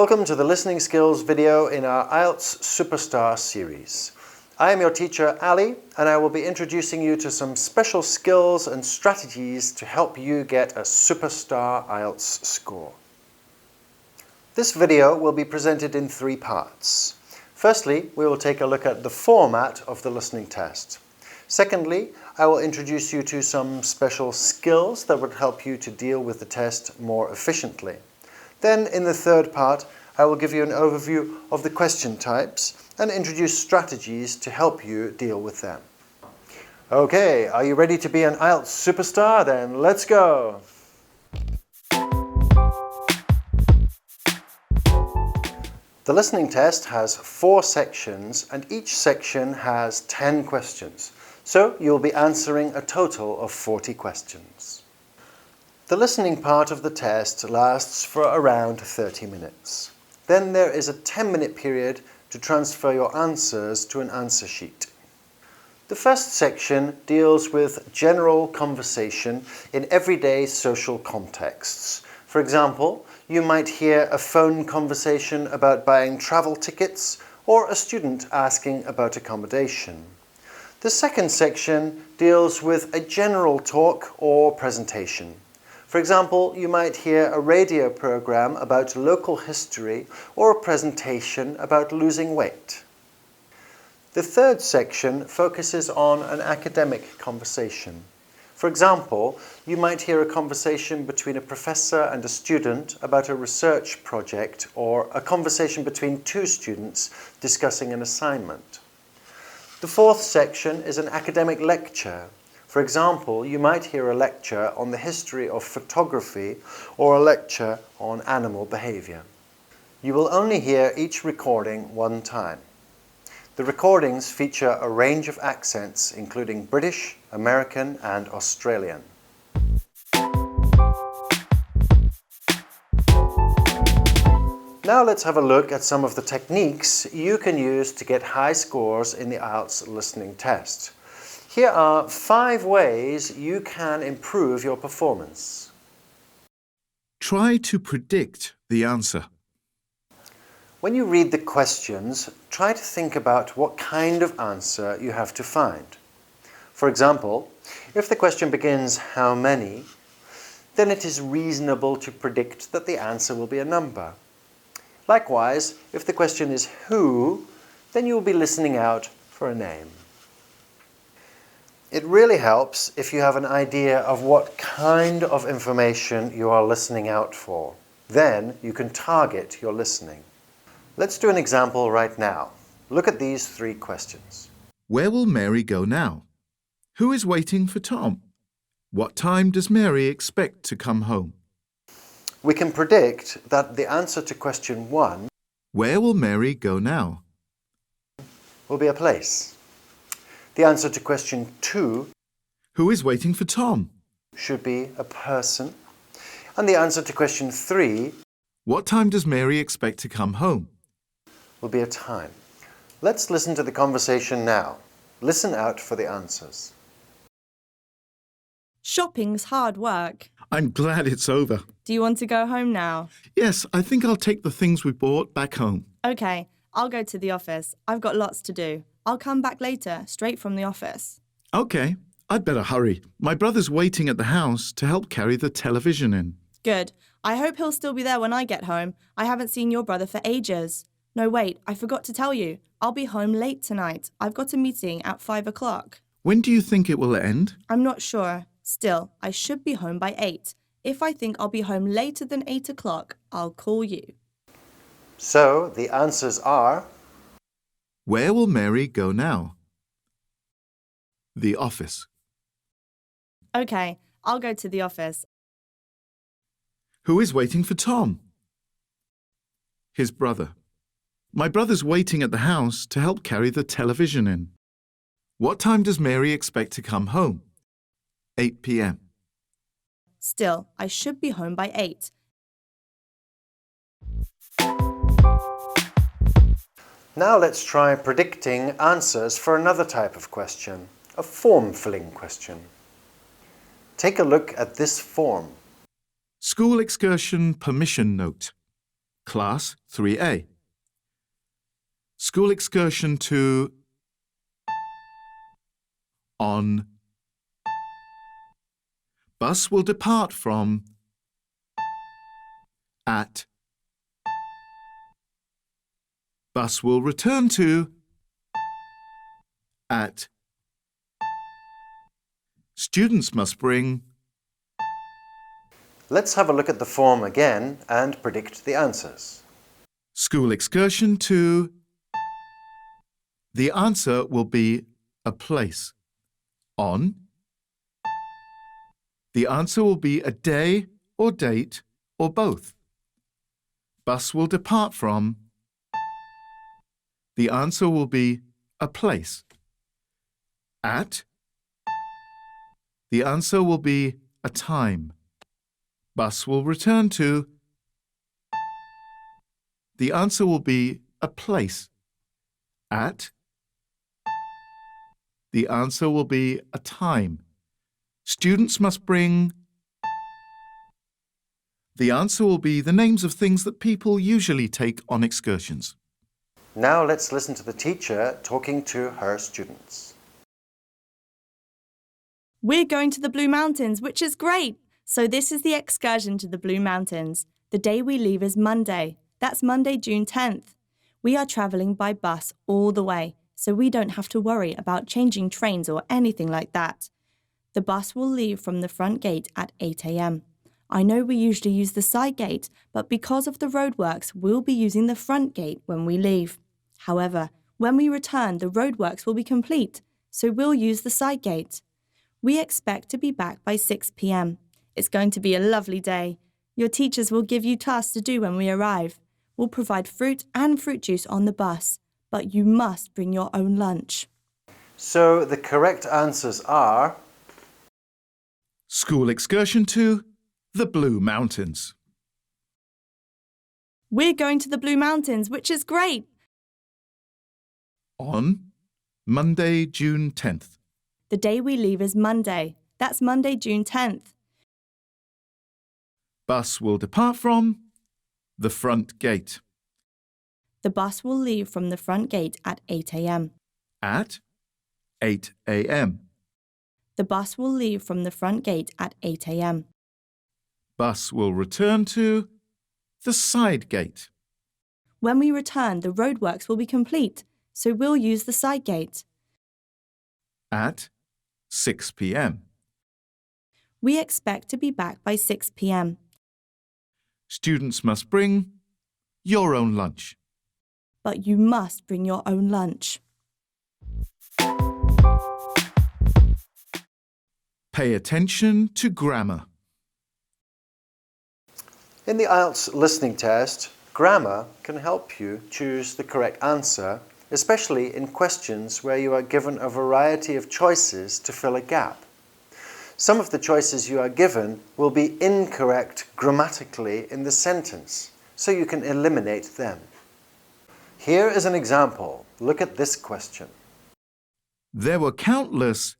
Welcome to the listening skills video in our IELTS Superstar series. I am your teacher, Ali, and I will be introducing you to some special skills and strategies to help you get a superstar IELTS score. This video will be presented in 3 parts. Firstly, we will take a look at the format of the listening test. Secondly, I will introduce you to some special skills that would help you to deal with the test more efficiently. Then, in the third part, I will give you an overview of the question types and introduce strategies to help you deal with them. Okay, are you ready to be an IELTS superstar? Then let's go! The listening test has 4 sections and each section has 10 questions. So you'll be answering a total of 40 questions. The listening part of the test lasts for around 30 minutes. Then there is a 10-minute period to transfer your answers to an answer sheet. The first section deals with general conversation in everyday social contexts. For example, you might hear a phone conversation about buying travel tickets or a student asking about accommodation. The second section deals with a general talk or presentation. For example, you might hear a radio program about local history or a presentation about losing weight. The third section focuses on an academic conversation. For example, you might hear a conversation between a professor and a student about a research project or a conversation between 2 students discussing an assignment. The fourth section is an academic lecture. For example, you might hear a lecture on the history of photography or a lecture on animal behavior. You will only hear each recording 1 time. The recordings feature a range of accents, including British, American, and Australian. Now let's have a look at some of the techniques you can use to get high scores in the IELTS listening test. Here are 5 ways you can improve your performance. Try to predict the answer. When you read the questions, try to think about what kind of answer you have to find. For example, if the question begins, "How many?" then it is reasonable to predict that the answer will be a number. Likewise, if the question is "Who?" then you will be listening out for a name. It really helps if you have an idea of what kind of information you are listening out for. Then you can target your listening. Let's do an example right now. Look at these 3 questions. Where will Mary go now? Who is waiting for Tom? What time does Mary expect to come home? We can predict that the answer to question 1, Where will Mary go now? will be a place. The answer to question 2 Who is waiting for Tom? should be a person. And the answer to question 3 What time does Mary expect to come home? will be a time. Let's listen to the conversation now. Listen out for the answers. Shopping's hard work. I'm glad it's over. Do you want to go home now? Yes, I think I'll take the things we bought back home. Okay, I'll go to the office. I've got lots to do. I'll come back later, straight from the office. Okay, I'd better hurry. My brother's waiting at the house to help carry the television in. Good. I hope he'll still be there when I get home. I haven't seen your brother for ages. No, wait, I forgot to tell you. I'll be home late tonight. I've got a meeting at 5 o'clock. When do you think it will end? I'm not sure. Still, I should be home by 8. If I think I'll be home later than 8 o'clock, I'll call you. So the answers are: Where will Mary go now? The office. Okay, I'll go to the office. Who is waiting for Tom? His brother. My brother's waiting at the house to help carry the television in. What time does Mary expect to come home? 8 p.m. Still, I should be home by 8. Now let's try predicting answers for another type of question, a form-filling question. Take a look at this form. School excursion permission note. Class 3A. School excursion to on. Bus will depart from at. Bus will return to at. Students must bring. Let's have a look at the form again and predict the answers. School excursion to. The answer will be a place. On. The answer will be a day or date or both. Bus will depart from. The answer will be a place. At. The answer will be a time. Bus will return to. The answer will be a place. At. The answer will be a time. Students must bring. The answer will be the names of things that people usually take on excursions. Now let's listen to the teacher talking to her students. We're going to the Blue Mountains, which is great. So this is the excursion to the Blue Mountains. The day we leave is Monday. That's Monday, June 10th. We are travelling by bus all the way, so we don't have to worry about changing trains or anything like that. The bus will leave from the front gate at 8 a.m. I know we usually use the side gate, but because of the roadworks, we'll be using the front gate when we leave. However, when we return, the roadworks will be complete, so we'll use the side gate. We expect to be back by 6 p.m. It's going to be a lovely day. Your teachers will give you tasks to do when we arrive. We'll provide fruit and fruit juice on the bus, but you must bring your own lunch. So the correct answers are School excursion to the Blue Mountains. We're going to the Blue Mountains, which is great. On Monday, June 10th. The day we leave is Monday. That's Monday, June 10th. Bus will depart from the front gate. The bus will leave from the front gate at 8 a.m. At 8 a.m. The bus will leave from the front gate at 8 a.m. Bus will return to the side gate. When we return, the roadworks will be complete, so we'll use the side gate. At 6 p.m. We expect to be back by 6 p.m. Students must bring your own lunch. But you must bring your own lunch. Pay attention to grammar. In the IELTS listening test, grammar can help you choose the correct answer, especially in questions where you are given a variety of choices to fill a gap. Some of the choices you are given will be incorrect grammatically in the sentence, so you can eliminate them. Here is an example. Look at this question. There were countless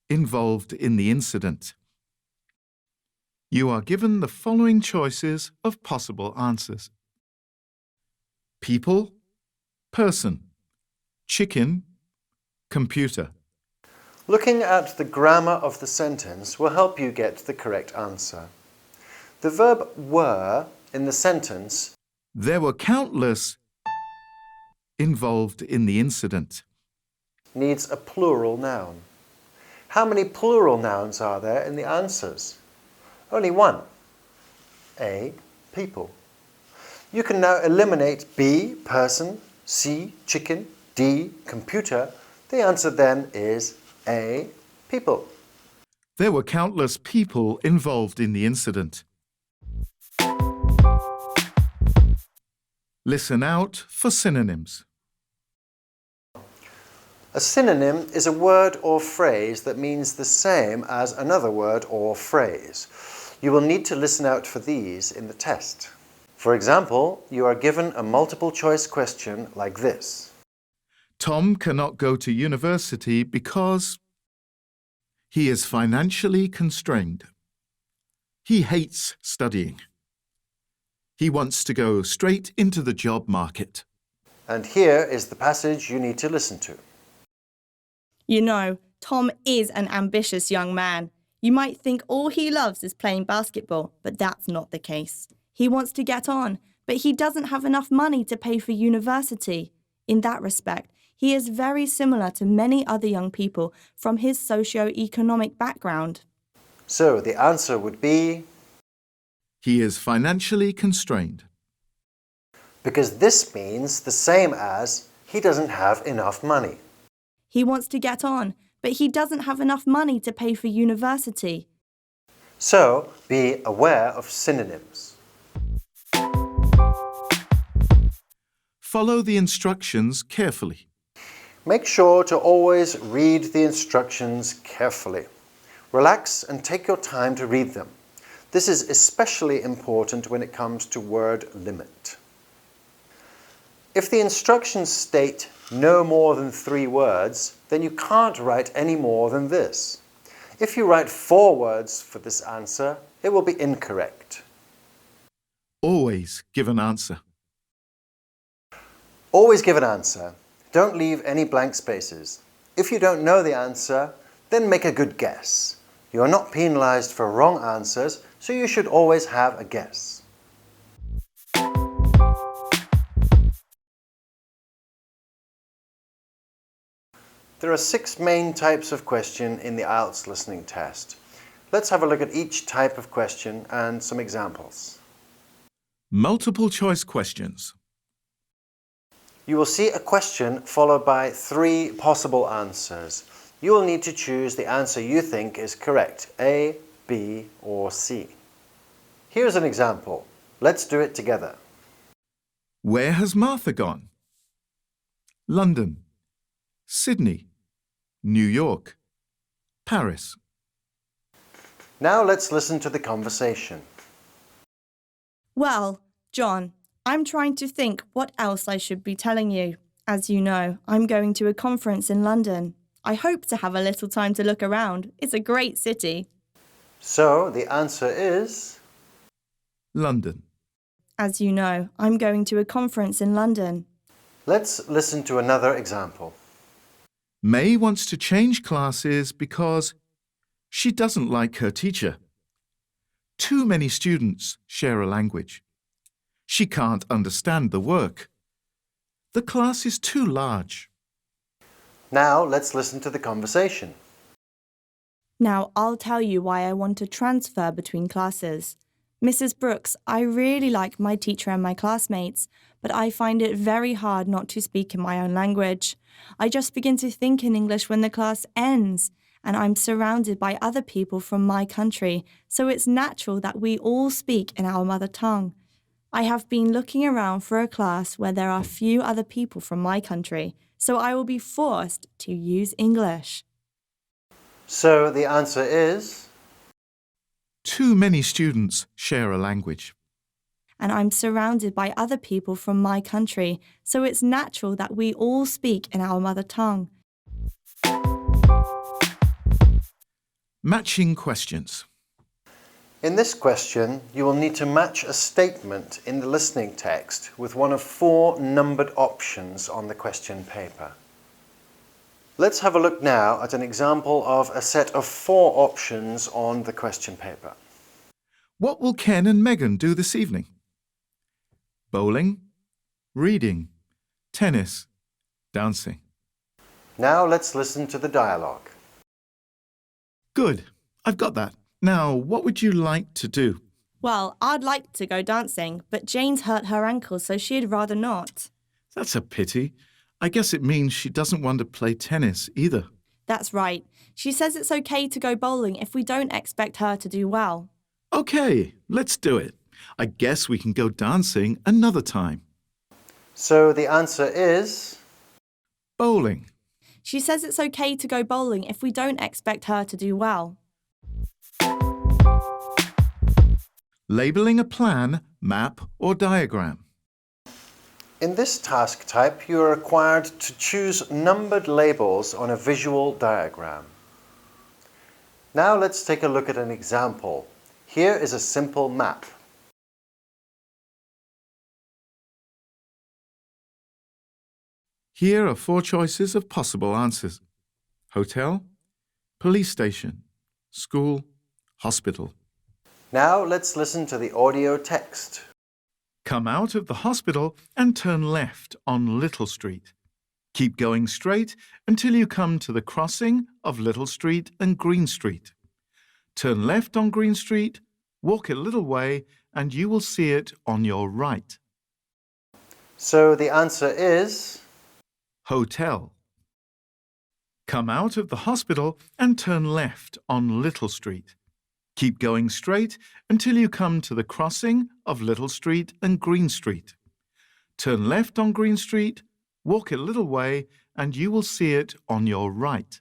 involved in the incident. You are given the following choices of possible answers. People, person, chicken, computer. Looking at the grammar of the sentence will help you get the correct answer. The verb were in the sentence There were countless involved in the incident. needs a plural noun. How many plural nouns are there in the answers? Only one. A, people. You can now eliminate B, person, C, chicken, D, computer. The answer then is A, people. There were countless people involved in the incident. Listen out for synonyms. A synonym is a word or phrase that means the same as another word or phrase. You will need to listen out for these in the test. For example, you are given a multiple choice question like this. Tom cannot go to university because he is financially constrained. He hates studying. He wants to go straight into the job market. And here is the passage you need to listen to. You know, Tom is an ambitious young man. You might think all he loves is playing basketball, but that's not the case. He wants to get on, but he doesn't have enough money to pay for university. In that respect, he is very similar to many other young people from his socio-economic background. So the answer would be... He is financially constrained. Because this means the same as he doesn't have enough money. He wants to get on, but he doesn't have enough money to pay for university. So be aware of synonyms. Follow the instructions carefully. Make sure to always read the instructions carefully. Relax and take your time to read them. This is especially important when it comes to word limit. If the instructions state no more than 3 words, then you can't write any more than this. If you write 4 words for this answer, it will be incorrect. Always give an answer. Always give an answer. Don't leave any blank spaces. If you don't know the answer, then make a good guess. You are not penalized for wrong answers, so you should always have a guess. There are 6 main types of question in the IELTS listening test. Let's have a look at each type of question and some examples. Multiple choice questions. You will see a question followed by 3 possible answers. You will need to choose the answer you think is correct, A, B, or C. Here's an example. Let's do it together. Where has Martha gone? London, Sydney, New York, Paris. Now let's listen to the conversation. Well, John, I'm trying to think what else I should be telling you. As you know, I'm going to a conference in London. I hope to have a little time to look around. It's a great city. So the answer is... London. As you know, I'm going to a conference in London. Let's listen to another example. May wants to change classes because she doesn't like her teacher. Too many students share a language. She can't understand the work. The class is too large. Now let's listen to the conversation. Now I'll tell you why I want to transfer between classes. Mrs. Brooks, I really like my teacher and my classmates, but I find it very hard not to speak in my own language. I just begin to think in English when the class ends, and I'm surrounded by other people from my country, so it's natural that we all speak in our mother tongue. I have been looking around for a class where there are few other people from my country, so I will be forced to use English. So the answer is... Too many students share a language. And I'm surrounded by other people from my country, so it's natural that we all speak in our mother tongue. Matching questions. In this question, you will need to match a statement in the listening text with one of 4 numbered options on the question paper. Let's have a look now at an example of a set of 4 options on the question paper. What will Ken and Megan do this evening? Bowling, reading, tennis, dancing. Now let's listen to the dialogue. Good, I've got that. Now, what would you like to do? Well, I'd like to go dancing, but Jane's hurt her ankle, so she'd rather not. That's a pity. I guess it means she doesn't want to play tennis either. That's right. She says it's okay to go bowling if we don't expect her to do well. Okay, let's do it. I guess we can go dancing another time. So the answer is... Bowling. She says it's okay to go bowling if we don't expect her to do well. Labelling a plan, map or diagram. In this task type, you are required to choose numbered labels on a visual diagram. Now let's take a look at an example. Here is a simple map. Here are 4 choices of possible answers: hotel, police station, school, hospital. Now let's listen to the audio text. Come out of the hospital and turn left on Little Street. Keep going straight until you come to the crossing of Little Street and Green Street. Turn left on Green Street, walk a little way, and you will see it on your right. So the answer is Hotel. Come out of the hospital and turn left on Little Street. Keep going straight until you come to the crossing of Little Street and Green Street. Turn left on Green Street, walk a little way, and you will see it on your right.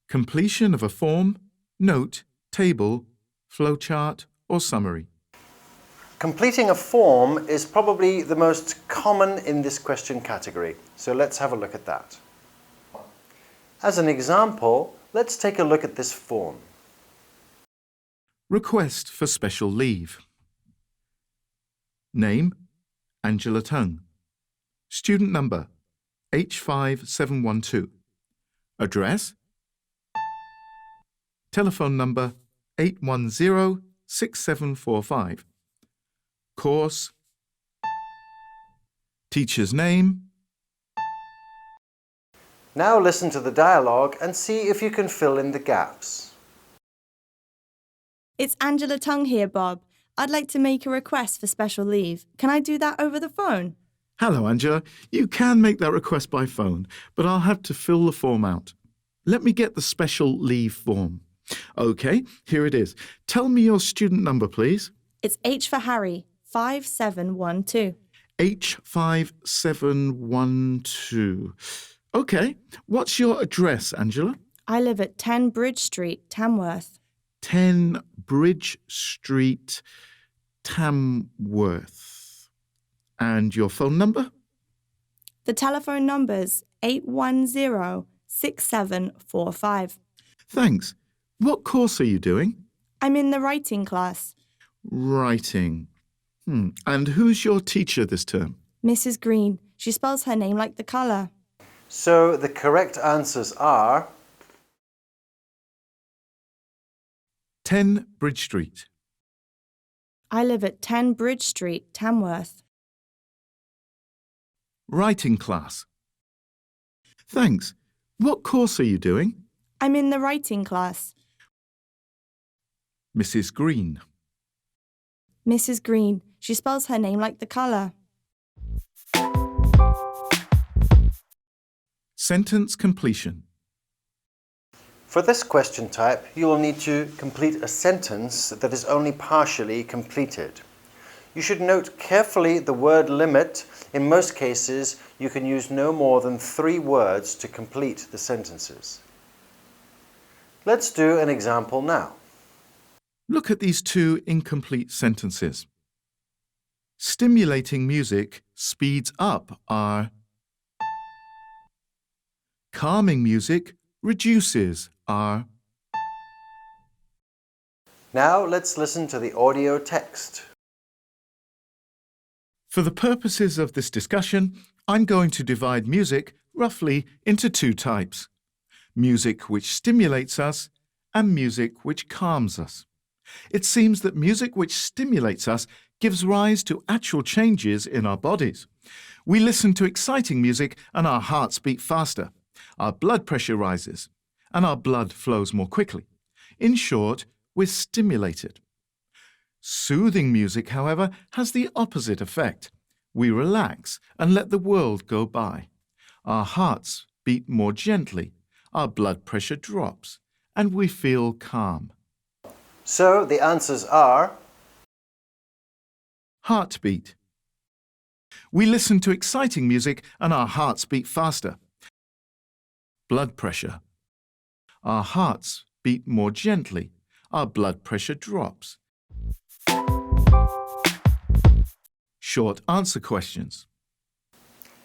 Completion of a form, note, table, flowchart, or summary. completing a form is probably the most common in this question category. So let's have a look at that. As an example, let's take a look at this form. Request for special leave. Name, Angela Tung. Student number, H5712. Address, telephone number, 810-6745. Course, teacher's name. Now listen to the dialogue and see if you can fill in the gaps. It's Angela Tung here, Bob. I'd like to make a request for special leave. Can I do that over the phone? Hello, Angela. You can make that request by phone, but I'll have to fill the form out. Let me get the special leave form. OK, here it is. Tell me your student number, please. It's H for Harry, 5712. H5712. OK, what's your address, Angela? I live at 10 Bridge Street, Tamworth. 10 Bridge Street, Tamworth. And your phone number? The telephone number's 810-6745. Thanks. What course are you doing? I'm in the writing class. Writing. And who's your teacher this term? Mrs. Green. She spells her name like the colour. So the correct answers are 10 Bridge Street. I live at 10 Bridge Street, Tamworth. Writing class. Thanks. What course are you doing? I'm in the writing class. Mrs. Green. Mrs. Green. She spells her name like the colour. Sentence completion. For this question type, you will need to complete a sentence that is only partially completed. You should note carefully the word limit. In most cases, you can use no more than 3 words to complete the sentences. Let's do an example now. Look at these 2 incomplete sentences. Stimulating music speeds up our. Calming music reduces our. Now let's listen to the audio text. For the purposes of this discussion, I'm going to divide music roughly into 2 types. Music which stimulates us and music which calms us. It seems that music which stimulates us gives rise to actual changes in our bodies. We listen to exciting music and our hearts beat faster. Our blood pressure rises and our blood flows more quickly. In short, we're stimulated. Soothing music, however, has the opposite effect. We relax and let the world go by. Our hearts beat more gently, our blood pressure drops, and we feel calm. So the answers are Heartbeat. We listen to exciting music and our hearts beat faster. Blood pressure. Our hearts beat more gently, our blood pressure drops. Short answer questions.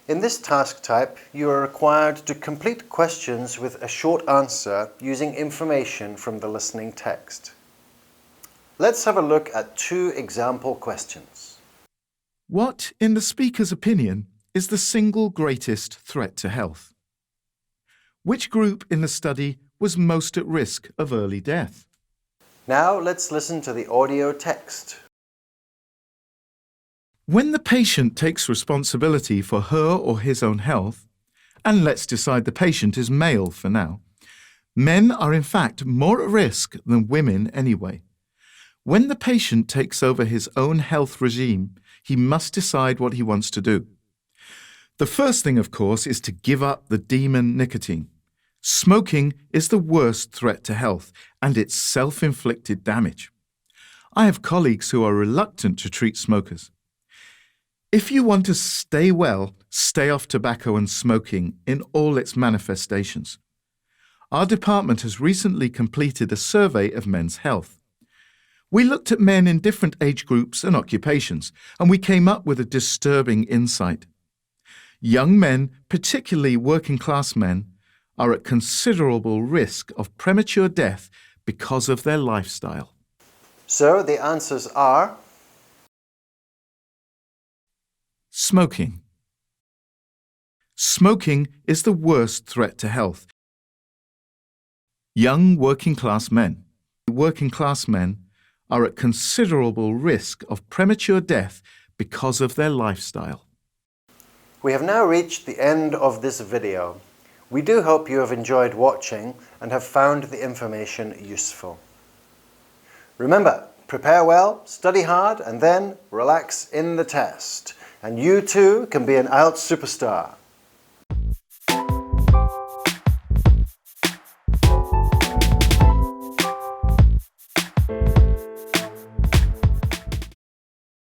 In this task type, you are required to complete questions with a short answer using information from the listening text. Let's have a look at 2 example questions. What, in the speaker's opinion, is the single greatest threat to health? Which group in the study was most at risk of early death? Now let's listen to the audio text. When the patient takes responsibility for her or his own health, and let's decide the patient is male for now, men are in fact more at risk than women anyway. When the patient takes over his own health regime, he must decide what he wants to do. The first thing, of course, is to give up the demon nicotine. Smoking is the worst threat to health, and it's self-inflicted damage. I have colleagues who are reluctant to treat smokers. If you want to stay well, stay off tobacco and smoking in all its manifestations. Our department has recently completed a survey of men's health. We looked at men in different age groups and occupations, and we came up with a disturbing insight. Young men, particularly working-class men, are at considerable risk of premature death because of their lifestyle. So the answers are Smoking. Smoking is the worst threat to health. Young working-class men. Working-class men are at considerable risk of premature death because of their lifestyle. We have now reached the end of this video. We do hope you have enjoyed watching and have found the information useful. Remember, prepare well, study hard, and then relax in the test. And you too can be an IELTS superstar.